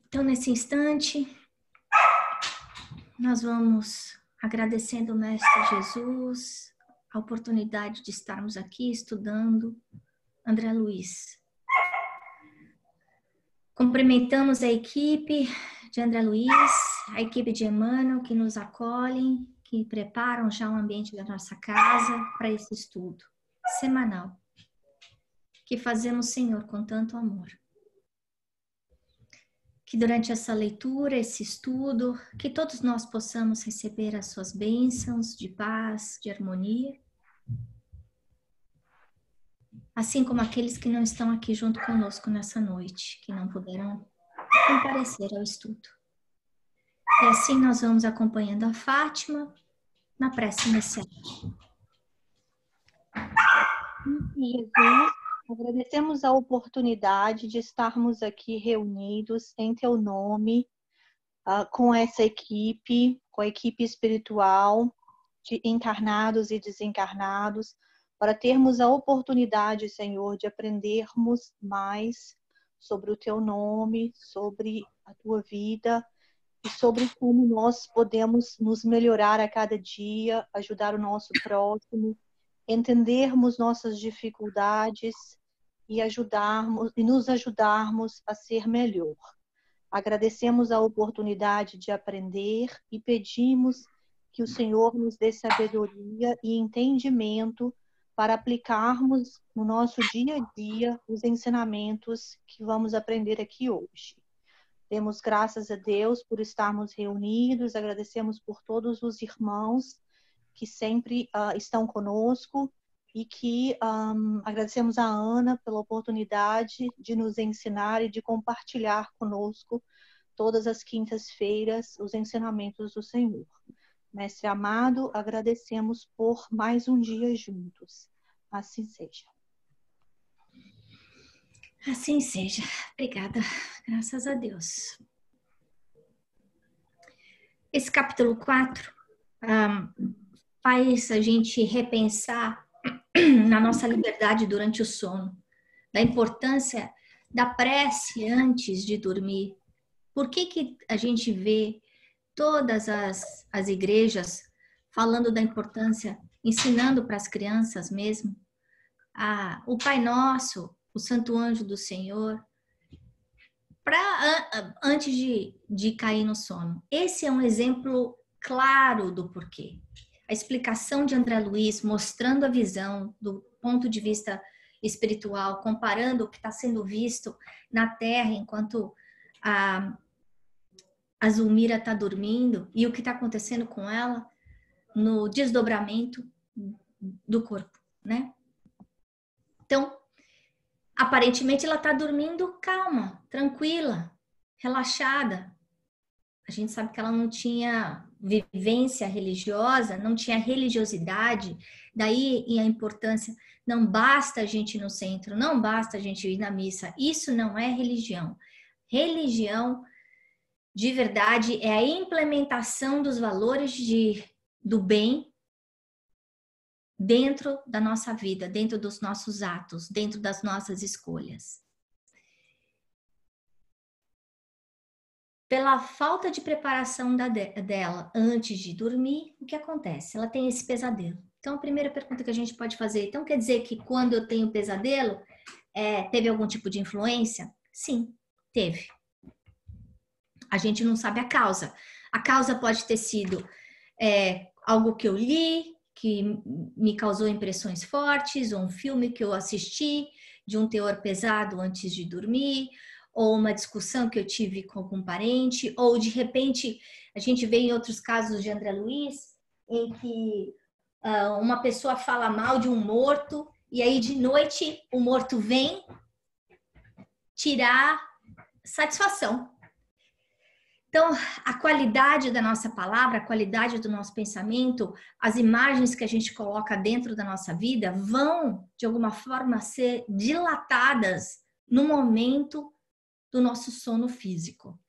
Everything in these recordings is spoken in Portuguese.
Então, nesse instante, nós vamos agradecendo ao Mestre Jesus a oportunidade de estarmos aqui estudando André Luiz. Cumprimentamos a equipe de André Luiz, a equipe de Emmanuel que nos acolhem, que preparam já o ambiente da nossa casa para esse estudo semanal que fazemos, Senhor, com tanto amor. Que durante essa leitura, esse estudo, que todos nós possamos receber as suas bênçãos de paz, de harmonia, assim como aqueles que não estão aqui junto conosco nessa noite, que não puderam comparecer ao estudo. E assim nós vamos acompanhando a Fátima na prece inicial. Jesus, agradecemos a oportunidade de estarmos aqui reunidos em Teu nome, com essa equipe, com a equipe espiritual de encarnados e desencarnados, para termos a oportunidade, Senhor, de aprendermos mais sobre o Teu nome, sobre a Tua vida e sobre como nós podemos nos melhorar a cada dia, ajudar o nosso próximo, entendermos nossas dificuldades e nos ajudarmos a ser melhor. Agradecemos a oportunidade de aprender e pedimos que o Senhor nos dê sabedoria e entendimento para aplicarmos no nosso dia a dia os ensinamentos que vamos aprender aqui hoje. Demos graças a Deus por estarmos reunidos, agradecemos por todos os irmãos que sempre estão conosco e que agradecemos a Ana pela oportunidade de nos ensinar e de compartilhar conosco todas as quintas-feiras os ensinamentos do Senhor. Mestre amado, agradecemos por mais um dia juntos. Assim seja. Assim seja. Obrigada. Graças a Deus. Esse capítulo 4 faz a gente repensar na nossa liberdade durante o sono, da importância da prece antes de dormir. Por que a gente vê todas as igrejas falando da importância, ensinando para as crianças mesmo, o Pai Nosso, o Santo Anjo do Senhor, antes de cair no sono? Esse é um exemplo claro do porquê. A explicação de André Luiz, mostrando a visão do ponto de vista espiritual, comparando o que está sendo visto na Terra enquanto a Zulmira está dormindo e o que está acontecendo com ela no desdobramento do corpo, né? Então, aparentemente ela está dormindo calma, tranquila, relaxada. A gente sabe que ela não tinha vivência religiosa, não tinha religiosidade, daí a importância, não basta a gente ir no centro, não basta a gente ir na missa, isso não é religião. Religião, de verdade, é a implementação dos valores do bem dentro da nossa vida, dentro dos nossos atos, dentro das nossas escolhas. Pela falta de preparação dela antes de dormir, o que acontece? Ela tem esse pesadelo. Então, a primeira pergunta que a gente pode fazer, então quer dizer que quando eu tenho pesadelo, teve algum tipo de influência? Sim, teve. A gente não sabe a causa. A causa pode ter sido algo que eu li, que me causou impressões fortes, ou um filme que eu assisti de um teor pesado antes de dormir, ou uma discussão que eu tive com algum parente, ou de repente, a gente vê em outros casos de André Luiz, em que uma pessoa fala mal de um morto, e aí de noite o morto vem tirar satisfação. Então, a qualidade da nossa palavra, a qualidade do nosso pensamento, as imagens que a gente coloca dentro da nossa vida vão, de alguma forma, ser dilatadas no momento do nosso sono físico.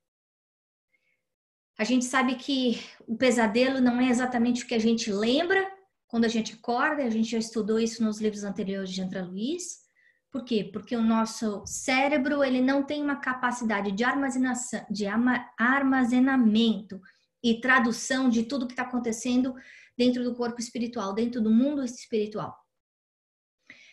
A gente sabe que o pesadelo não é exatamente o que a gente lembra quando a gente acorda, a gente já estudou isso nos livros anteriores de André Luiz, Por quê? Porque o nosso cérebro, ele não tem uma capacidade de armazenamento e tradução de tudo que está acontecendo dentro do corpo espiritual, dentro do mundo espiritual.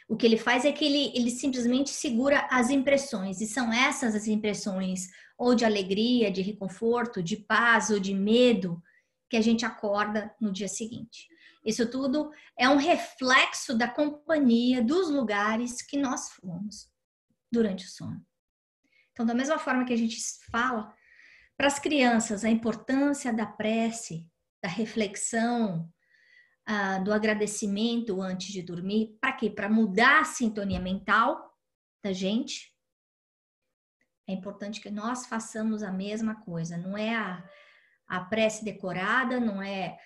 O que ele faz é que ele simplesmente segura as impressões, e são essas as impressões, ou de alegria, de reconforto, de paz ou de medo, que a gente acorda no dia seguinte. Isso tudo é um reflexo da companhia, dos lugares que nós fomos durante o sono. Então, da mesma forma que a gente fala para as crianças a importância da prece, da reflexão, do agradecimento antes de dormir, para quê? Para mudar a sintonia mental da gente. É importante que nós façamos a mesma coisa. Não é a prece decorada, não é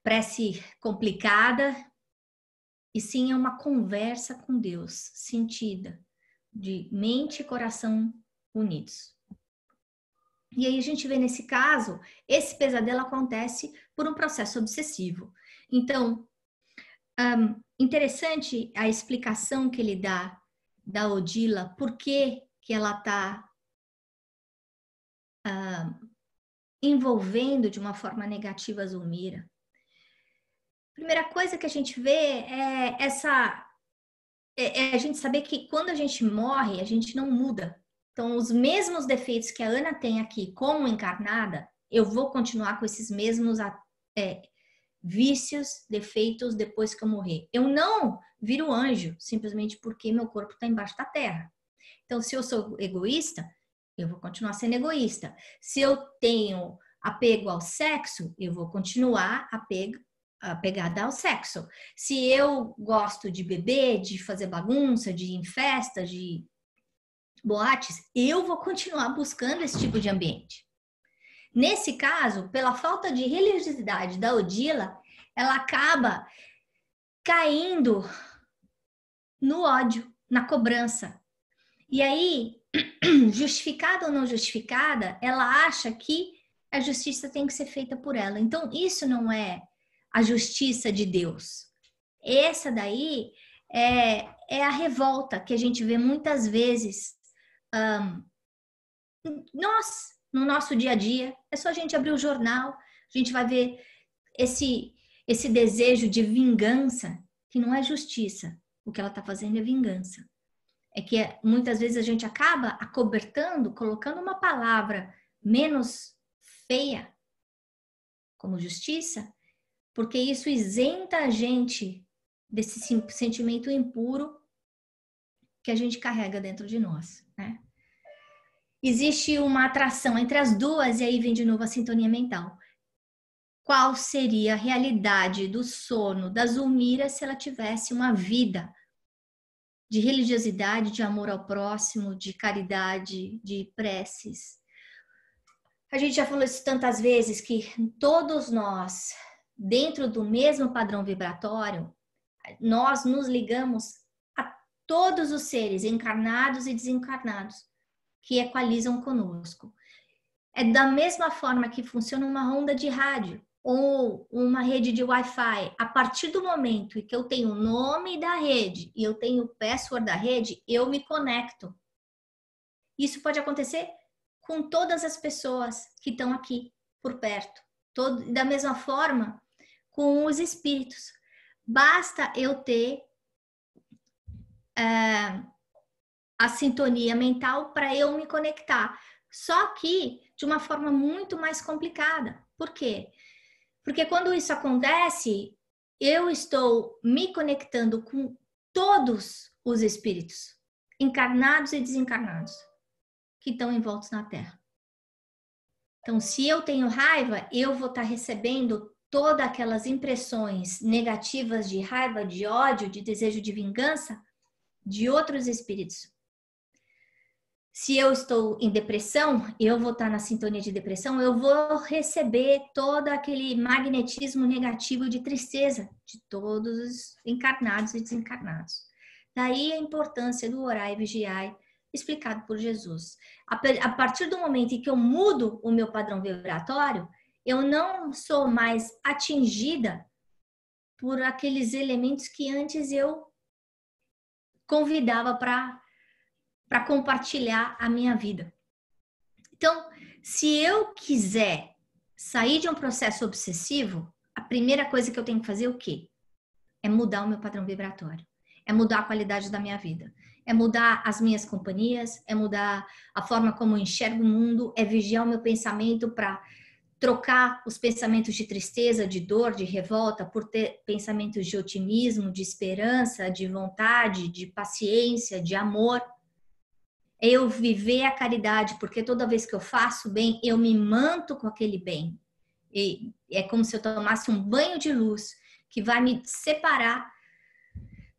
prece complicada, e sim é uma conversa com Deus, sentida, de mente e coração unidos. E aí a gente vê nesse caso, esse pesadelo acontece por um processo obsessivo. Então, interessante a explicação que ele dá da Odila, por que ela está envolvendo de uma forma negativa a Zulmira. Primeira coisa que a gente vê é a gente saber que quando a gente morre, a gente não muda. Então, os mesmos defeitos que a Ana tem aqui como encarnada, eu vou continuar com esses mesmos vícios, defeitos depois que eu morrer. Eu não viro anjo, simplesmente porque meu corpo está embaixo da terra. Então, se eu sou egoísta, eu vou continuar sendo egoísta. Se eu tenho apego ao sexo, eu vou continuar apegada ao sexo. Se eu gosto de beber, de fazer bagunça, de ir em festas, de boates, eu vou continuar buscando esse tipo de ambiente. Nesse caso, pela falta de religiosidade da Odila, ela acaba caindo no ódio, na cobrança. E aí, justificada ou não justificada, ela acha que a justiça tem que ser feita por ela. Então, isso não é a justiça de Deus. Essa daí é a revolta que a gente vê muitas vezes no nosso dia a dia. É só a gente abrir o jornal, a gente vai ver esse desejo de vingança, que não é justiça. O que ela está fazendo é vingança. É que muitas vezes a gente acaba acobertando, colocando uma palavra menos feia, como justiça, porque isso isenta a gente desse sentimento impuro que a gente carrega dentro de nós, né? Existe uma atração entre as duas, e aí vem de novo a sintonia mental. Qual seria a realidade do sono da Zulmira se ela tivesse uma vida de religiosidade, de amor ao próximo, de caridade, de preces? A gente já falou isso tantas vezes, que todos nós, dentro do mesmo padrão vibratório, nós nos ligamos a todos os seres encarnados e desencarnados que equalizam conosco. É da mesma forma que funciona uma onda de rádio ou uma rede de Wi-Fi. A partir do momento em que eu tenho o nome da rede e eu tenho o password da rede, eu me conecto. Isso pode acontecer com todas as pessoas que estão aqui por perto. Da mesma forma com os espíritos. Basta eu ter a sintonia mental para eu me conectar. Só que de uma forma muito mais complicada. Por quê? Porque quando isso acontece, eu estou me conectando com todos os espíritos, encarnados e desencarnados, que estão envoltos na Terra. Então, se eu tenho raiva, eu vou estar recebendo todas aquelas impressões negativas de raiva, de ódio, de desejo de vingança de outros espíritos. Se eu estou em depressão, eu vou estar na sintonia de depressão, eu vou receber todo aquele magnetismo negativo de tristeza de todos os encarnados e desencarnados. Daí a importância do orar e vigiar, explicado por Jesus. A partir do momento em que eu mudo o meu padrão vibratório, eu não sou mais atingida por aqueles elementos que antes eu convidava para compartilhar a minha vida. Então, se eu quiser sair de um processo obsessivo, a primeira coisa que eu tenho que fazer é o quê? É mudar o meu padrão vibratório. É mudar a qualidade da minha vida. É mudar as minhas companhias, é mudar a forma como eu enxergo o mundo, é vigiar o meu pensamento para trocar os pensamentos de tristeza, de dor, de revolta, por ter pensamentos de otimismo, de esperança, de vontade, de paciência, de amor. É eu viver a caridade, porque toda vez que eu faço bem, eu me manto com aquele bem. E é como se eu tomasse um banho de luz que vai me separar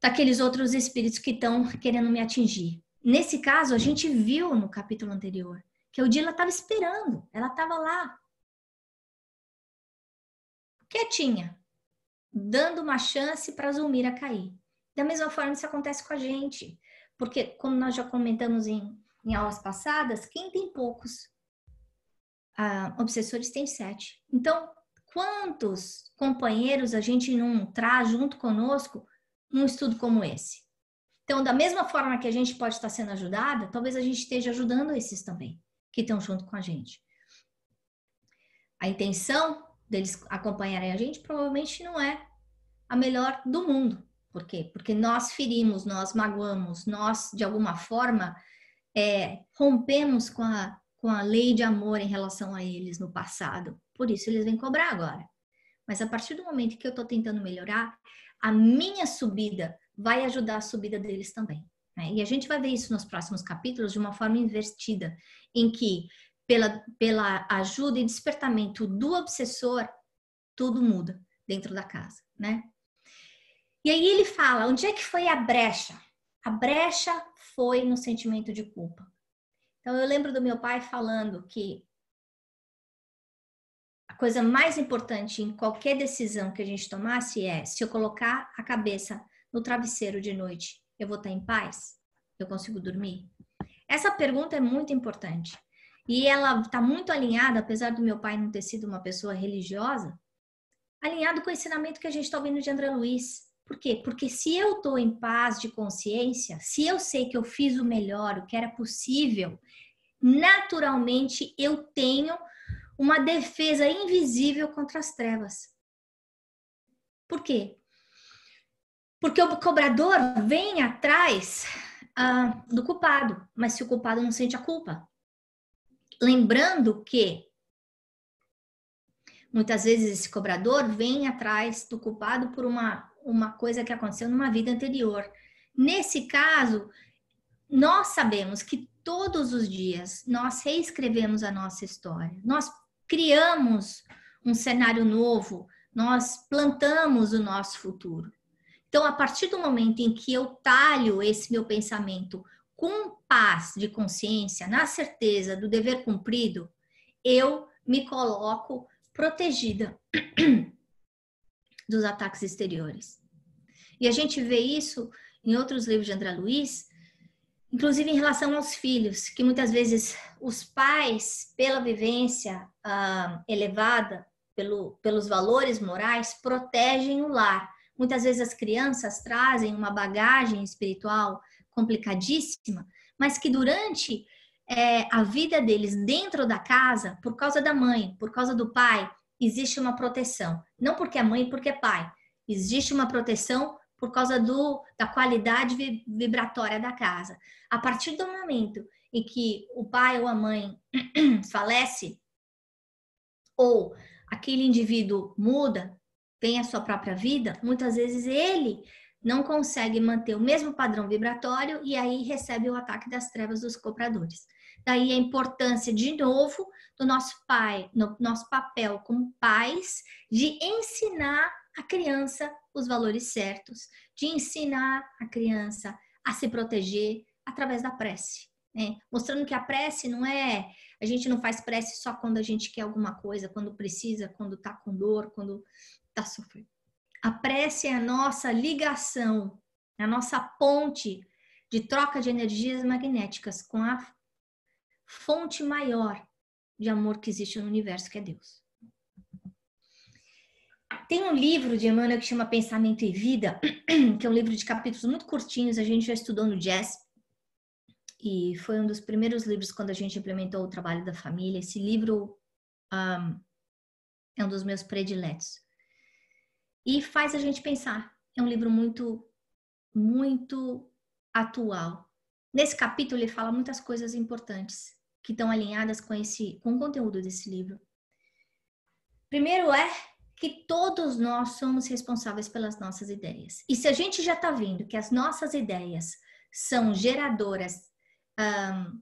daqueles outros espíritos que estão querendo me atingir. Nesse caso, a gente viu no capítulo anterior que a Odila estava esperando, ela estava lá, quietinha, dando uma chance para a Zulmira cair. Da mesma forma, isso acontece com a gente, porque, como nós já comentamos em aulas passadas, quem tem poucos obsessores tem 7. Então, quantos companheiros a gente não traz junto conosco num estudo como esse? Então, da mesma forma que a gente pode estar sendo ajudada, talvez a gente esteja ajudando esses também, que estão junto com a gente. A intenção deles acompanharem a gente provavelmente não é a melhor do mundo. Por quê? Porque nós ferimos, nós magoamos, nós, de alguma forma, rompemos com a lei de amor em relação a eles no passado. Por isso, eles vêm cobrar agora. Mas a partir do momento que eu estou tentando melhorar, a minha subida vai ajudar a subida deles também. Né? E a gente vai ver isso nos próximos capítulos de uma forma invertida, em que, pela ajuda e despertamento do obsessor, tudo muda dentro da casa. Né? E aí ele fala, onde é que foi a brecha? A brecha foi no sentimento de culpa. Então, eu lembro do meu pai falando que a coisa mais importante em qualquer decisão que a gente tomasse é, se eu colocar a cabeça no travesseiro de noite, eu vou estar em paz? Eu consigo dormir? Essa pergunta é muito importante. E ela está muito alinhada, apesar do meu pai não ter sido uma pessoa religiosa, alinhado com o ensinamento que a gente está ouvindo de André Luiz. Por quê? Porque se eu estou em paz de consciência, se eu sei que eu fiz o melhor, o que era possível, naturalmente eu tenho uma defesa invisível contra as trevas. Por quê? Porque o cobrador vem atrás do culpado, mas se o culpado não sente a culpa. Lembrando que muitas vezes esse cobrador vem atrás do culpado por uma coisa que aconteceu numa vida anterior. Nesse caso, nós sabemos que todos os dias nós reescrevemos a nossa história. Nós criamos um cenário novo, nós plantamos o nosso futuro. Então, a partir do momento em que eu talho esse meu pensamento com paz de consciência, na certeza do dever cumprido, eu me coloco protegida dos ataques exteriores. E a gente vê isso em outros livros de André Luiz, inclusive em relação aos filhos, que muitas vezes os pais, pela vivência elevada, pelos valores morais, protegem o lar. Muitas vezes as crianças trazem uma bagagem espiritual complicadíssima, mas que durante a vida deles dentro da casa, por causa da mãe, por causa do pai, existe uma proteção. Não porque é mãe, porque é pai. Existe uma proteção por causa da qualidade vibratória da casa. A partir do momento em que o pai ou a mãe falece, ou aquele indivíduo muda, tem a sua própria vida, muitas vezes ele não consegue manter o mesmo padrão vibratório e aí recebe o ataque das trevas dos cobradores. Daí a importância, de novo, do nosso pai, no nosso papel como pais, de ensinar a criança os valores certos, de ensinar a criança a se proteger através da prece, né? Mostrando que a prece não é... A gente não faz prece só quando a gente quer alguma coisa, quando precisa, quando tá com dor, quando tá sofrendo. A prece é a nossa ligação, a nossa ponte de troca de energias magnéticas com a fonte maior de amor que existe no universo, que é Deus. Tem um livro de Emmanuel que chama Pensamento e Vida, que é um livro de capítulos muito curtinhos, a gente já estudou no Jazz, e foi um dos primeiros livros quando a gente implementou o trabalho da família. Esse livro é um dos meus prediletos. E faz a gente pensar. É um livro muito, muito atual. Nesse capítulo ele fala muitas coisas importantes que estão alinhadas com o conteúdo desse livro. Primeiro é que todos nós somos responsáveis pelas nossas ideias. E se a gente já está vendo que as nossas ideias são geradoras,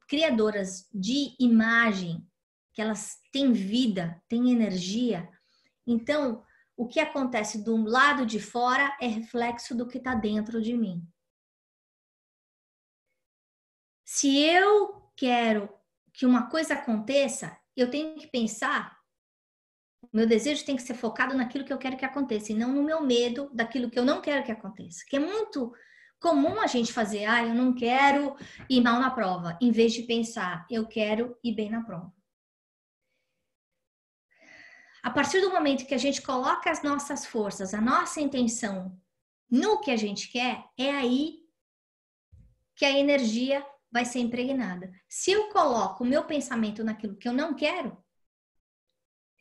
criadoras de imagem, que elas têm vida, têm energia, então o que acontece do lado de fora é reflexo do que está dentro de mim. Se eu quero que uma coisa aconteça, eu tenho que pensar, meu desejo tem que ser focado naquilo que eu quero que aconteça, e não no meu medo daquilo que eu não quero que aconteça. Que é muito comum a gente fazer, eu não quero ir mal na prova, em vez de pensar, eu quero ir bem na prova. A partir do momento que a gente coloca as nossas forças, a nossa intenção no que a gente quer, é aí que a energia vai ser impregnada. Se eu coloco o meu pensamento naquilo que eu não quero,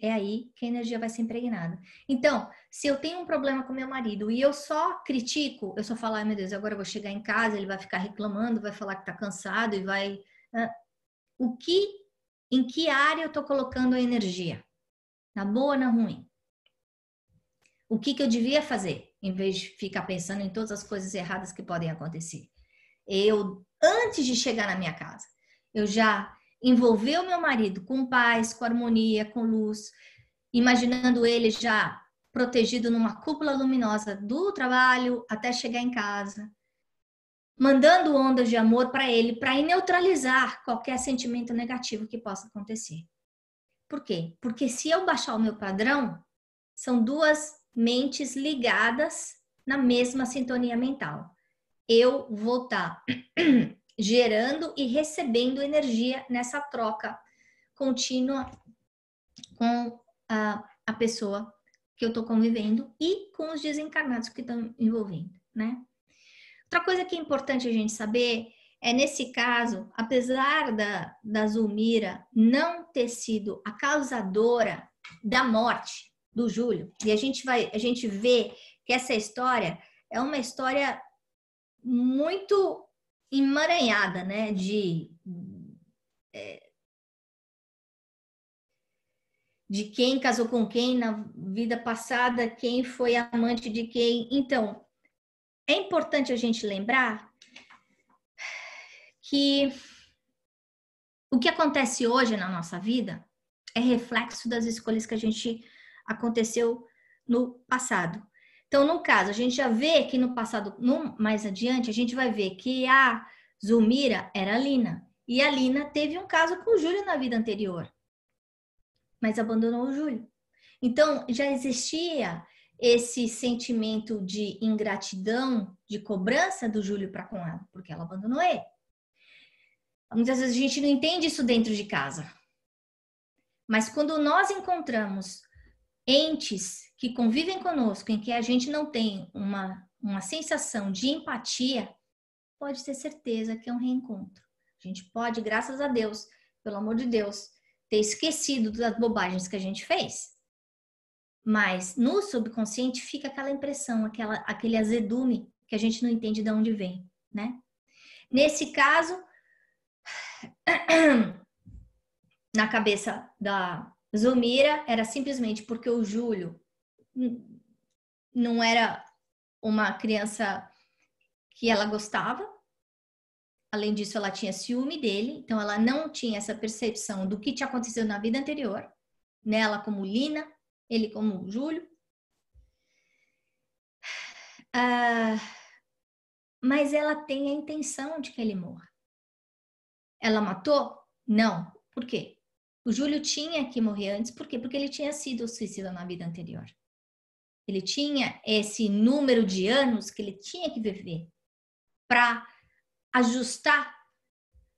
é aí que a energia vai ser impregnada. Então, se eu tenho um problema com meu marido e eu só critico, eu só falo, ai meu Deus, agora eu vou chegar em casa, ele vai ficar reclamando, vai falar que tá cansado e vai... Em que área eu tô colocando a energia? Na boa ou na ruim? O que eu devia fazer, em vez de ficar pensando em todas as coisas erradas que podem acontecer? Eu, antes de chegar na minha casa, eu já envolver o meu marido com paz, com harmonia, com luz, imaginando ele já protegido numa cúpula luminosa do trabalho até chegar em casa, mandando ondas de amor para ele, para neutralizar qualquer sentimento negativo que possa acontecer. Por quê? Porque se eu baixar o meu padrão, são duas mentes ligadas na mesma sintonia mental. Eu vou estar gerando e recebendo energia nessa troca contínua com a pessoa que eu estou convivendo e com os desencarnados que estão envolvendo, né? Outra coisa que é importante a gente saber é, nesse caso, apesar da Zulmira não ter sido a causadora da morte do Júlio, e a gente vê que essa história é uma história muito emaranhada, né? De quem casou com quem na vida passada, quem foi amante de quem. Então, é importante a gente lembrar que o que acontece hoje na nossa vida é reflexo das escolhas que a gente aconteceu no passado. Então, no caso, a gente já vê que no passado, mais adiante, a gente vai ver que a Zulmira era a Lina. E a Lina teve um caso com o Júlio na vida anterior, mas abandonou o Júlio. Então, já existia esse sentimento de ingratidão, de cobrança do Júlio para com ela, porque ela abandonou ele. Muitas vezes a gente não entende isso dentro de casa. Mas quando nós encontramos entes que convivem conosco, em que a gente não tem uma sensação de empatia, pode ter certeza que é um reencontro. A gente pode, graças a Deus, pelo amor de Deus, ter esquecido das bobagens que a gente fez. Mas no subconsciente fica aquela impressão, aquele azedume que a gente não entende de onde vem, né? Nesse caso, na cabeça da Zulmira, era simplesmente porque o Júlio não era uma criança que ela gostava. Além disso, ela tinha ciúme dele, então ela não tinha essa percepção do que tinha acontecido na vida anterior, nela como Lina, ele como Júlio. Mas ela tem a intenção de que ele morra. Ela matou? Não. Por quê? O Júlio tinha que morrer antes. Por quê? Porque ele tinha sido suicida na vida anterior. Ele tinha esse número de anos que ele tinha que viver para ajustar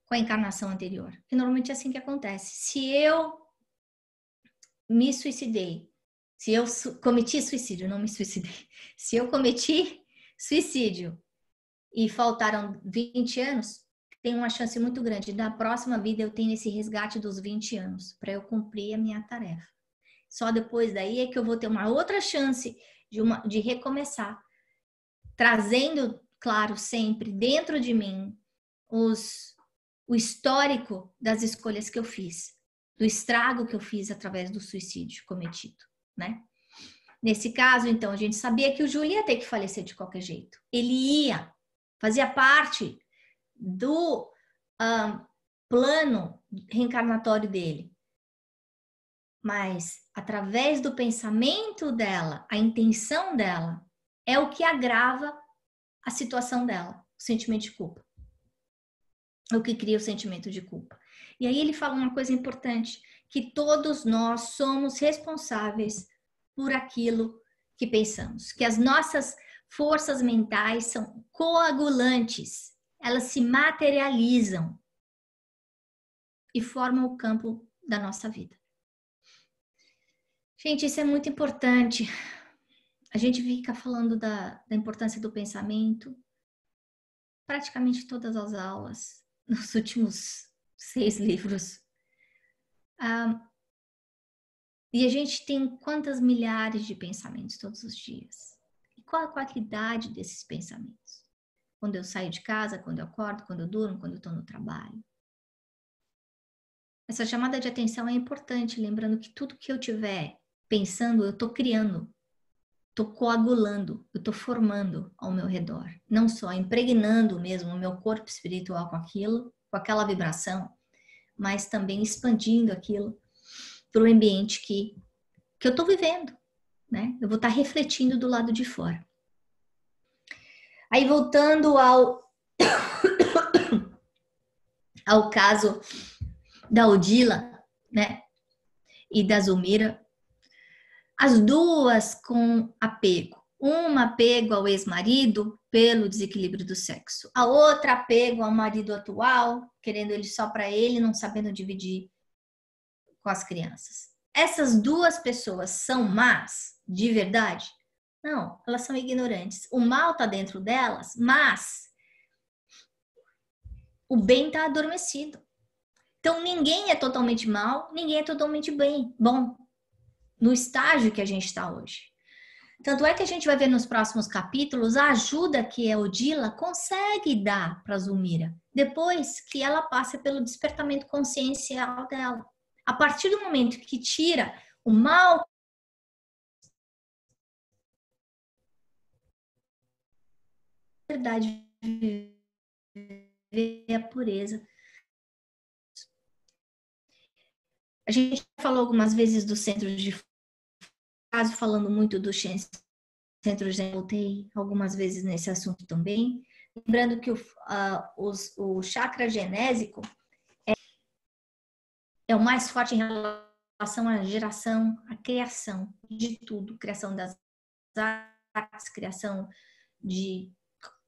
com a encarnação anterior. Que normalmente é assim que acontece. Se eu me suicidei, Se eu cometi suicídio, não me suicidei. Se eu cometi suicídio e faltaram 20 anos, tem uma chance muito grande. Na próxima vida eu tenho esse resgate dos 20 anos para eu cumprir a minha tarefa. Só depois daí é que eu vou ter uma outra chance de recomeçar, trazendo, claro, sempre dentro de mim o histórico das escolhas que eu fiz, do estrago que eu fiz através do suicídio cometido, né? Nesse caso, então, a gente sabia que o Júlio ia ter que falecer de qualquer jeito. Ele fazia parte do plano reencarnatório dele. Mas, através do pensamento dela, a intenção dela, é o que agrava a situação dela, o sentimento de culpa. É o que cria o sentimento de culpa. E aí ele fala uma coisa importante, que todos nós somos responsáveis por aquilo que pensamos, que as nossas forças mentais são coagulantes, elas se materializam e formam o campo da nossa vida. Gente, isso é muito importante. A gente fica falando da importância do pensamento, praticamente todas as aulas, nos últimos 6 livros. E a gente tem quantas milhares de pensamentos todos os dias? E qual a qualidade desses pensamentos? Quando eu saio de casa, quando eu acordo, quando eu durmo, quando eu estou no trabalho. Essa chamada de atenção é importante, lembrando que tudo que eu tiver pensando, eu estou criando, estou coagulando, eu estou formando ao meu redor. Não só impregnando mesmo o meu corpo espiritual com aquilo, com aquela vibração, mas também expandindo aquilo para o ambiente que eu estou vivendo, né? Eu vou estar refletindo do lado de fora. Aí voltando ao caso da Odila, né? E da Zulmira, as duas com apego. Uma apego ao ex-marido pelo desequilíbrio do sexo. A outra apego ao marido atual, querendo ele só para ele, não sabendo dividir com as crianças. Essas duas pessoas são más de verdade? Não, elas são ignorantes. O mal está dentro delas, mas o bem está adormecido. Então ninguém é totalmente mal, ninguém é totalmente bom no estágio que a gente está hoje. Tanto é que a gente vai ver nos próximos capítulos a ajuda que a Odila consegue dar para a Zulmira, depois que ela passa pelo despertamento consciencial dela. A partir do momento que tira o mal, a verdade, viver a pureza. A gente falou algumas vezes do centro de caso, falando muito do centro de voltei algumas vezes nesse assunto também. Lembrando que o chakra genésico é o mais forte em relação à geração, à criação de tudo, criação das artes, criação de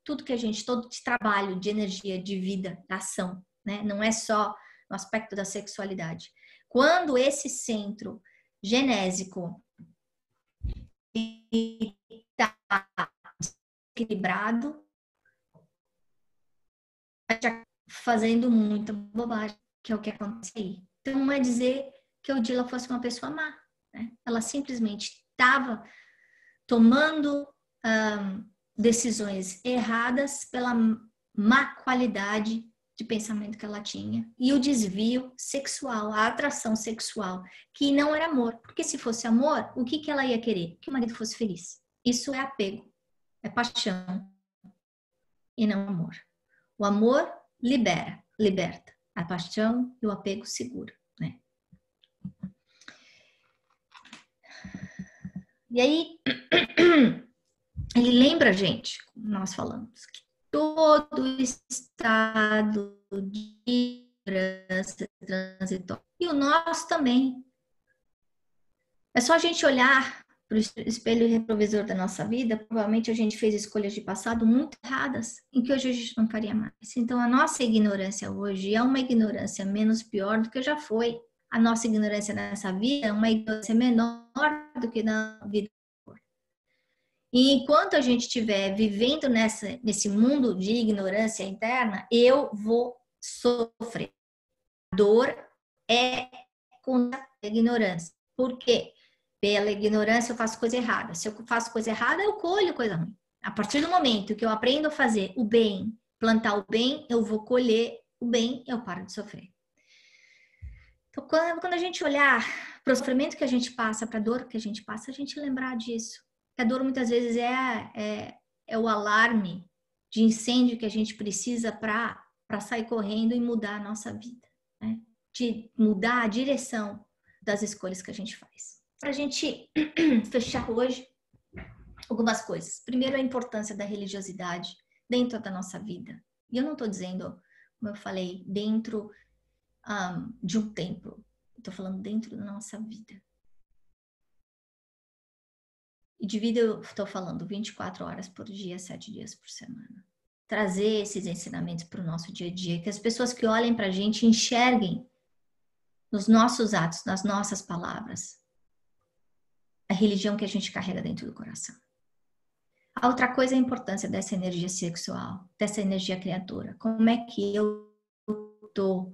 tudo que a gente, todo de trabalho, de energia, de vida, da ação, né? Não é só no aspecto da sexualidade. Quando esse centro genésico está equilibrado, está fazendo muita bobagem, que é o que acontece aí. Então, não é dizer que a Odila fosse uma pessoa má, né? Ela simplesmente estava tomando decisões erradas pela má qualidade de pensamento que ela tinha e o desvio sexual, a atração sexual, que não era amor. Porque se fosse amor, o que ela ia querer? Que o marido fosse feliz. Isso é apego, é paixão e não amor. O amor liberta. A paixão e o apego segura, né? E aí, ele lembra a gente, como nós falamos, que todo estado de ignorância transitória, e o nosso também. É só a gente olhar para o espelho retrovisor da nossa vida, provavelmente a gente fez escolhas de passado muito erradas, em que hoje a gente não faria mais. Então, a nossa ignorância hoje é uma ignorância menos pior do que já foi. a nossa ignorância nessa vida é uma ignorância menor do que na vida. E enquanto a gente estiver vivendo nesse mundo de ignorância interna, eu vou sofrer. A dor é contra a ignorância. Por quê? Pela ignorância eu faço coisa errada. Se eu faço coisa errada, eu colho coisa ruim. A partir do momento que eu aprendo a fazer o bem, plantar o bem, eu vou colher o bem, eu paro de sofrer. Então, quando a gente olhar para o sofrimento que a gente passa, para a dor que a gente passa, a gente lembrar disso. A dor muitas vezes é o alarme de incêndio que a gente precisa para sair correndo e mudar a nossa vida, né? De mudar a direção das escolhas que a gente faz. Para a gente fechar hoje, algumas coisas. Primeiro, a importância da religiosidade dentro da nossa vida. E eu não estou dizendo, como eu falei, dentro de um templo. Estou falando dentro da nossa vida. E de vida eu estou falando 24 horas por dia, 7 dias por semana. Trazer esses ensinamentos para o nosso dia a dia, que as pessoas que olhem para a gente enxerguem nos nossos atos, nas nossas palavras, a religião que a gente carrega dentro do coração. A outra coisa é a importância dessa energia sexual, dessa energia criadora. Como é que eu estou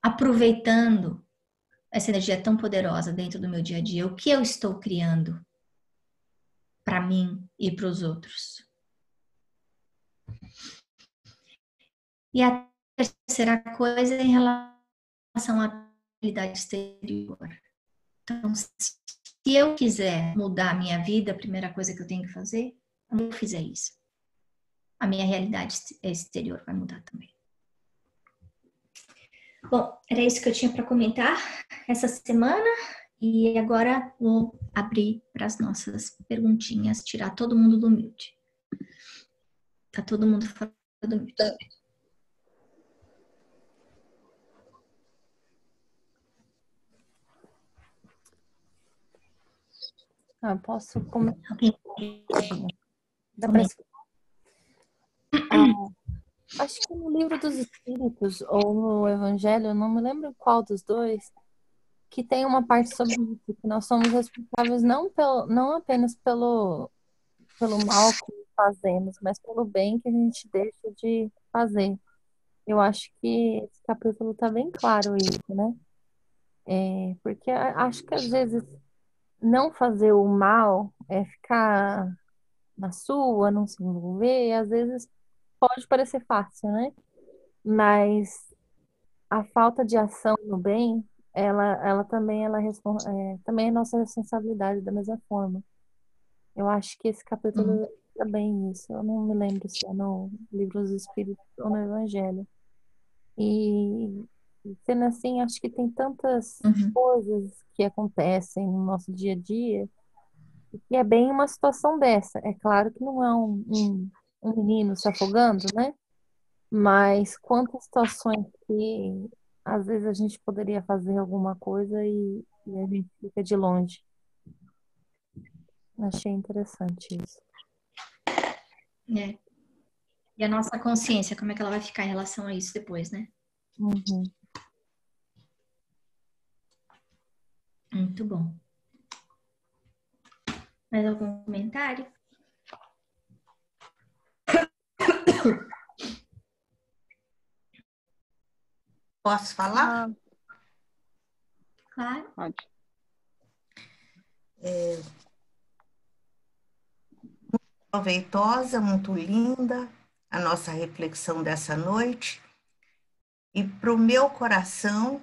aproveitando essa energia tão poderosa dentro do meu dia a dia? O que eu estou criando para mim e para os outros? E a terceira coisa é em relação à realidade exterior. Então, se eu quiser mudar a minha vida, a primeira coisa que eu tenho que fazer, quando eu fizer isso, a minha realidade exterior vai mudar também. Bom, era isso que eu tinha para comentar essa semana. E agora vou abrir para as nossas perguntinhas, tirar todo mundo do mute. Tá todo mundo fora do mute. Posso começar? Alguém? Dá pra... Acho que no Livro dos Espíritos ou no Evangelho, eu não me lembro qual dos dois, que tem uma parte sobre isso, que nós somos responsáveis não apenas pelo mal que fazemos, mas pelo bem que a gente deixa de fazer. Eu acho que esse capítulo está bem claro isso, né? Porque acho que às vezes não fazer o mal é ficar na sua, não se envolver, às vezes pode parecer fácil, né? Mas a falta de ação no bem, ela também também é nossa responsabilidade da mesma forma. Eu acho que esse capítulo é bem isso. Eu não me lembro se é no Livro dos Espíritos ou no Evangelho. E sendo assim, acho que tem tantas coisas que acontecem no nosso dia a dia que é bem uma situação dessa. É claro que não é um menino se afogando, né? Mas quantas situações que às vezes a gente poderia fazer alguma coisa e a gente fica de longe. Achei interessante isso. É. E a nossa consciência, como é que ela vai ficar em relação a isso depois, né? Uhum. Muito bom. Mais algum comentário? Posso falar? Claro. Pode. Muito proveitosa, muito linda a nossa reflexão dessa noite. E para o meu coração,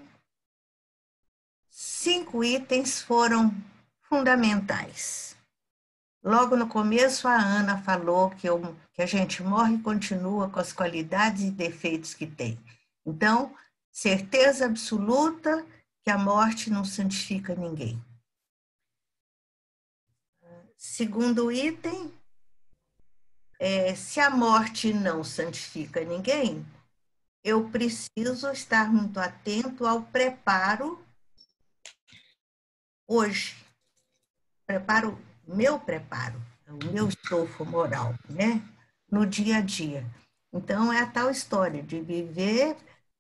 5 itens foram fundamentais. Logo no começo, a Ana falou que a gente morre e continua com as qualidades e defeitos que tem. Então, certeza absoluta que a morte não santifica ninguém. Segundo item, se a morte não santifica ninguém, eu preciso estar muito atento ao preparo hoje. Meu preparo, o meu estofo moral, né? No dia a dia. Então, é a tal história de viver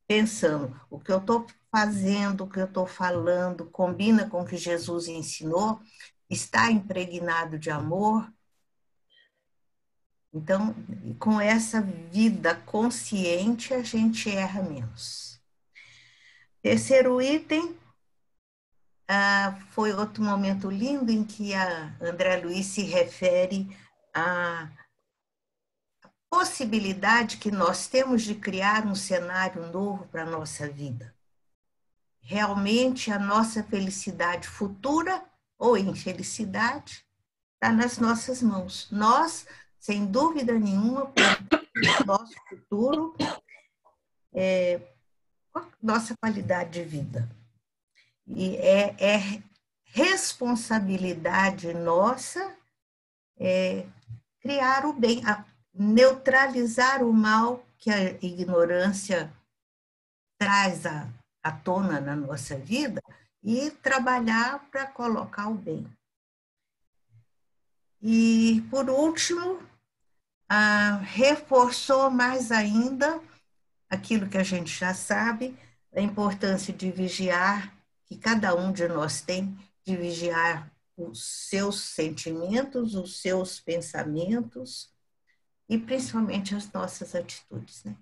pensando, o que eu estou fazendo, o que eu estou falando, combina com o que Jesus ensinou, está impregnado de amor. Então, com essa vida consciente, a gente erra menos. Terceiro item, foi outro momento lindo em que a André Luiz se refere à possibilidade que nós temos de criar um cenário novo para a nossa vida. Realmente, a nossa felicidade futura ou infelicidade está nas nossas mãos. Nós, sem dúvida nenhuma, o nosso futuro, nossa qualidade de vida. E é responsabilidade nossa criar o bem, neutralizar o mal que a ignorância traz à tona na nossa vida e trabalhar para colocar o bem. E, por último, reforçou mais ainda aquilo que a gente já sabe, a importância de vigiar, que cada um de nós tem, de vigiar os seus sentimentos, os seus pensamentos e principalmente as nossas atitudes, né?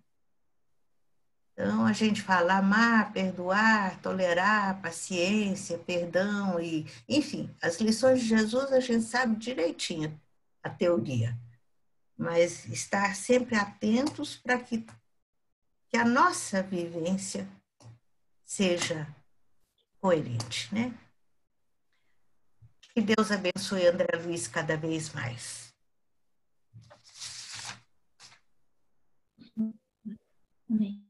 Então, a gente fala amar, perdoar, tolerar, paciência, perdão, e, enfim, as lições de Jesus a gente sabe direitinho, a teoria, mas estar sempre atentos para que a nossa vivência seja coerente, né? Que Deus abençoe André Luiz cada vez mais. Amém.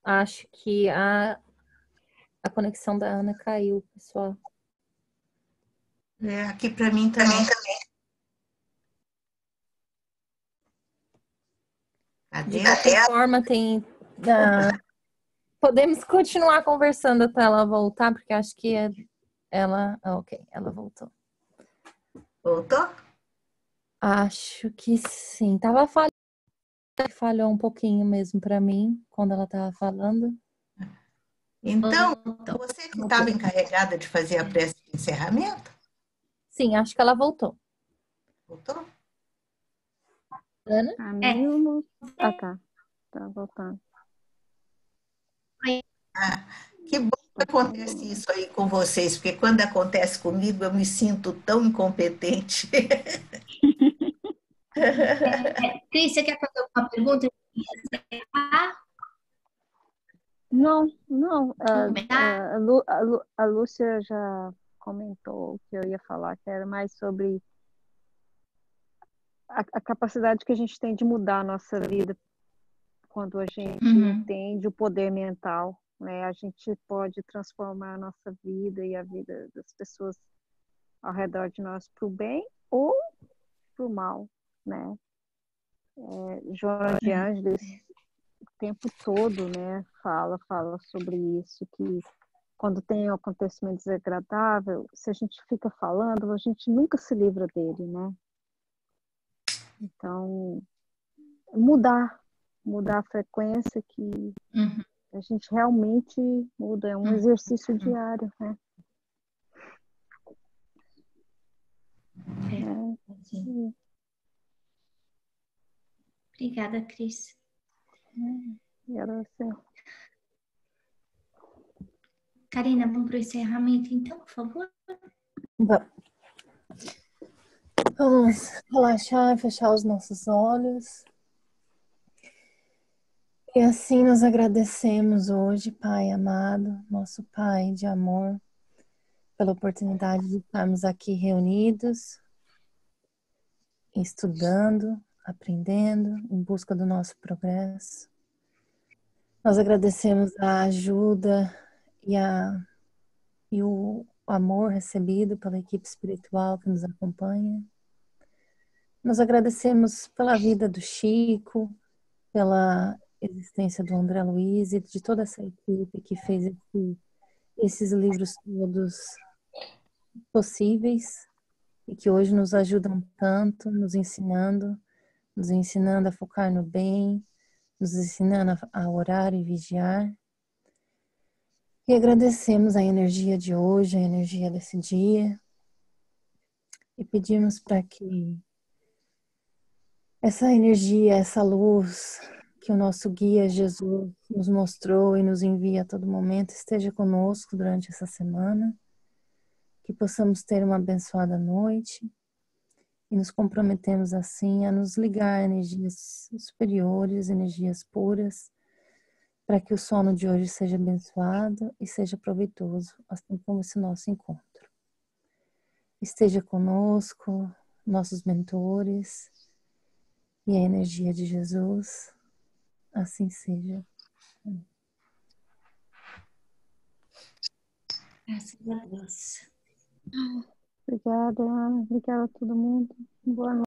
Acho que a conexão da Ana caiu, pessoal. Aqui para mim também. De qualquer forma, podemos continuar conversando até ela voltar, porque acho que ela... Ok, ela voltou. Voltou? Acho que sim. Falhou um pouquinho mesmo para mim, quando ela estava falando. Então, você que estava encarregada de fazer a prece de encerramento? Sim, acho que ela voltou. Voltou? Ana? Tá. Tá voltando. Que bom que acontece isso aí com vocês, porque quando acontece comigo eu me sinto tão incompetente. Cris, você quer fazer alguma pergunta? Não. A Lúcia já comentou o que eu ia falar, que era mais sobre a capacidade que a gente tem de mudar a nossa vida quando a gente entende o poder mental, né? A gente pode transformar a nossa vida e a vida das pessoas ao redor de nós para o bem ou para o mal, né? Joana de Ângeles o tempo todo, né, fala sobre isso, que quando tem um acontecimento desagradável, se a gente fica falando, a gente nunca se livra dele, né? Então, mudar a frequência que a gente realmente muda, é um exercício diário, né? Sim. Obrigada, Cris. Era assim. Karina, vamos para o encerramento, então, por favor? Vamos relaxar e fechar os nossos olhos. E assim nós agradecemos hoje, Pai amado, nosso Pai de amor, pela oportunidade de estarmos aqui reunidos, estudando, aprendendo, em busca do nosso progresso. Nós agradecemos a ajuda e o amor recebido pela equipe espiritual que nos acompanha. Nós agradecemos pela vida do Chico, pela existência do André Luiz e de toda essa equipe que fez esses livros todos possíveis e que hoje nos ajudam tanto, nos ensinando a focar no bem, nos ensinando a orar e vigiar. E agradecemos a energia de hoje, a energia desse dia, e pedimos para que essa energia, essa luz que o nosso guia Jesus nos mostrou e nos envia a todo momento esteja conosco durante essa semana, que possamos ter uma abençoada noite e nos comprometemos assim a nos ligar a energias superiores, energias puras, para que o sono de hoje seja abençoado e seja proveitoso, assim como esse nosso encontro. Esteja conosco, nossos mentores e a energia de Jesus, assim seja. Graças a Deus. Obrigada, Ana. Obrigada a todo mundo. Boa noite.